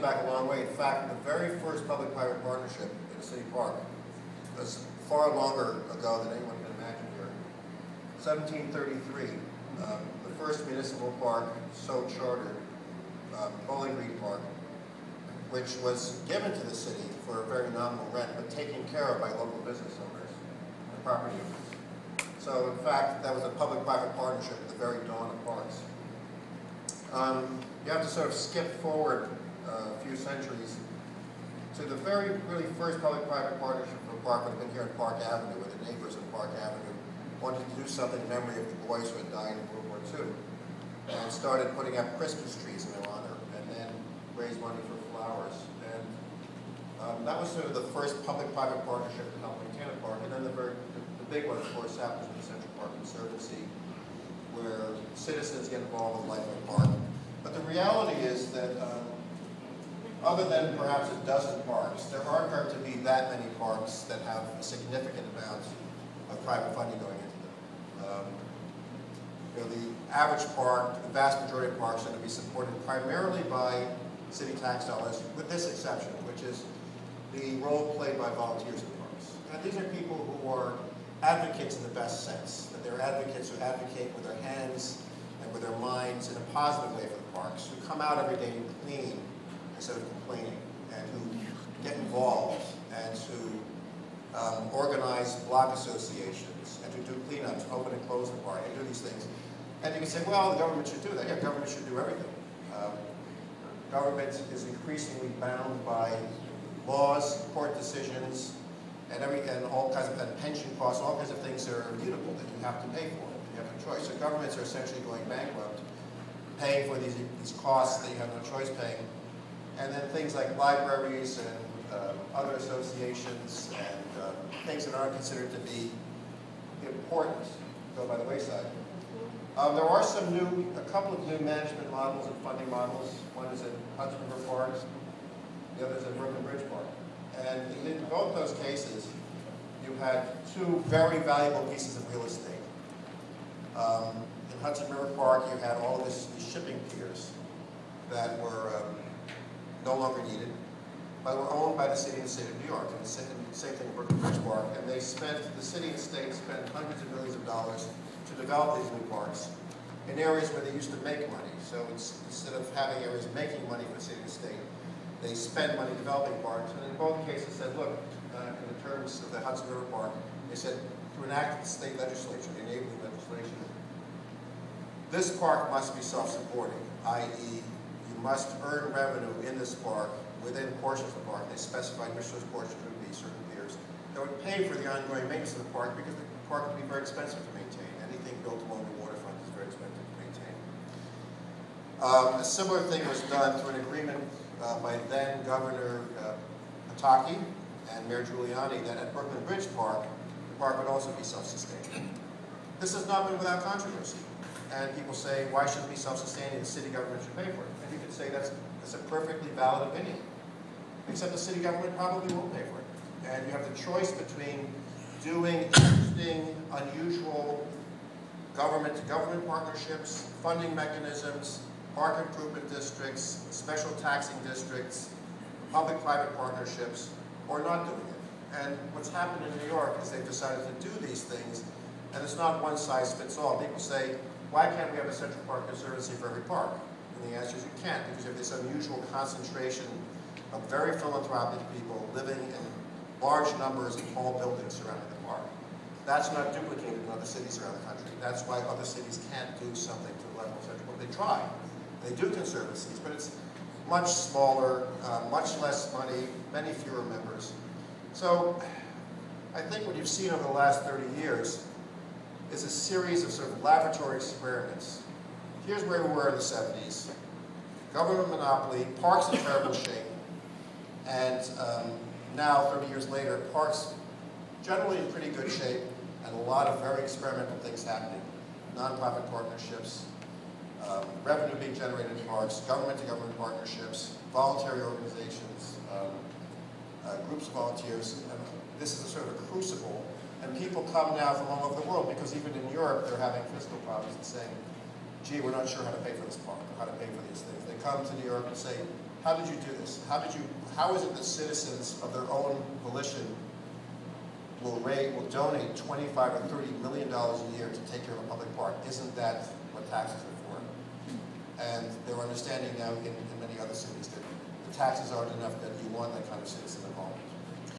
back a long way. In fact, the very first public-private partnership in a city park was far longer ago than anyone can imagine here. 1733, the first municipal park so chartered, Bowling Green Park, which was given to the city for a very nominal rent, but taken care of by local business owners and property owners. So in fact, that was a public-private partnership at the very dawn of parks. You have to sort of skip forward a few centuries to the really first public-private partnership for a park would have been here in Park Avenue, where the neighbors in Park Avenue wanted to do something in memory of the boys who had died in World War II, and started putting up Christmas trees in their honor, and then raised money for flowers. And that was sort of the first public-private partnership to help maintain a park. And then the big one, of course, happens with the Central Park Conservancy, where citizens get involved in the life of the park. But the reality is that other than perhaps a dozen parks, there aren't going to be that many parks that have a significant amount of private funding going into them. The average park, the vast majority of parks are going to be supported primarily by city tax dollars, with this exception, which is the role played by volunteers in parks. And these are people who are advocates in the best sense, that they're advocates who advocate with their hands and with their minds in a positive way for the parks, who come out every day and clean instead of complaining, and who get involved, and to organize block associations, and to do cleanups, open and close the park, and do these things. And you can say, well, the government should do that. Yeah, government should do everything. Government is increasingly bound by laws, court decisions, and all kinds of pension costs, all kinds of things that are immutable that you have to pay for. You have no choice. So governments are essentially going bankrupt, paying for these costs that you have no choice paying. And then things like libraries and other associations and things that aren't considered to be important go by the wayside. There are a couple of new management models and funding models. One is at Hudson River Park, the other is at Brooklyn Bridge Park. And in both those cases, you had two very valuable pieces of real estate. In Hudson River Park, you had all of these shipping piers that were no longer needed, but were owned by the city and the state of New York. And the same thing in Brooklyn Bridge Park. And the city and state spent hundreds of millions of dollars to develop these new parks in areas where they used to make money. So instead of having areas making money for the city and state, they spend money developing parks. And in both cases said, look, in the terms of the Hudson River Park, they said, through an act of the state legislature, the enabling legislation, this park must be self-supporting, i.e., you must earn revenue in this park within portions of the park. They specified which those portions would be, certain piers, that would pay for the ongoing maintenance of the park, because the park would be very expensive to maintain. Anything built along the waterfront is very expensive to maintain. A similar thing was done through an agreement by then Governor Pataki and Mayor Giuliani that at Brooklyn Bridge Park, the park would also be self-sustaining. This has not been without controversy. And people say, why shouldn't it be self-sustaining? The city government should pay for it. And you could say that's a perfectly valid opinion. Except the city government probably won't pay for it. And you have the choice between doing interesting, unusual government-to-government partnerships, funding mechanisms, park improvement districts, special taxing districts, public-private partnerships, or not doing it. And what's happened in New York is they've decided to do these things, and it's not one size fits all. People say, why can't we have a Central Park Conservancy for every park? And the answer is you can't, because you have this unusual concentration of very philanthropic people living in large numbers in tall buildings surrounding the park. That's not duplicated in other cities around the country. That's why other cities can't do something to the level of Central Park. They try. They do conservancies, but it's much smaller, much less money, many fewer members. So I think what you've seen over the last 30 years is a series of sort of laboratory experiments. Here's where we were in the 70s. Government monopoly, parks in terrible shape, and now, 30 years later, parks generally in pretty good shape, and a lot of very experimental things happening. Nonprofit partnerships, revenue being generated in parks, government-to-government partnerships, voluntary organizations, groups of volunteers. And this is a sort of a crucible. And people come now from all over the world, because even in Europe, they're having fiscal problems and saying, gee, we're not sure how to pay for this park, or how to pay for these things. They come to New York and say, how did you do this? How is it that citizens of their own volition will donate $25 or $30 million a year to take care of a public park? Isn't that what taxes are for? And they're understanding now in many other cities that the taxes aren't enough, that you want that kind of citizen involvement.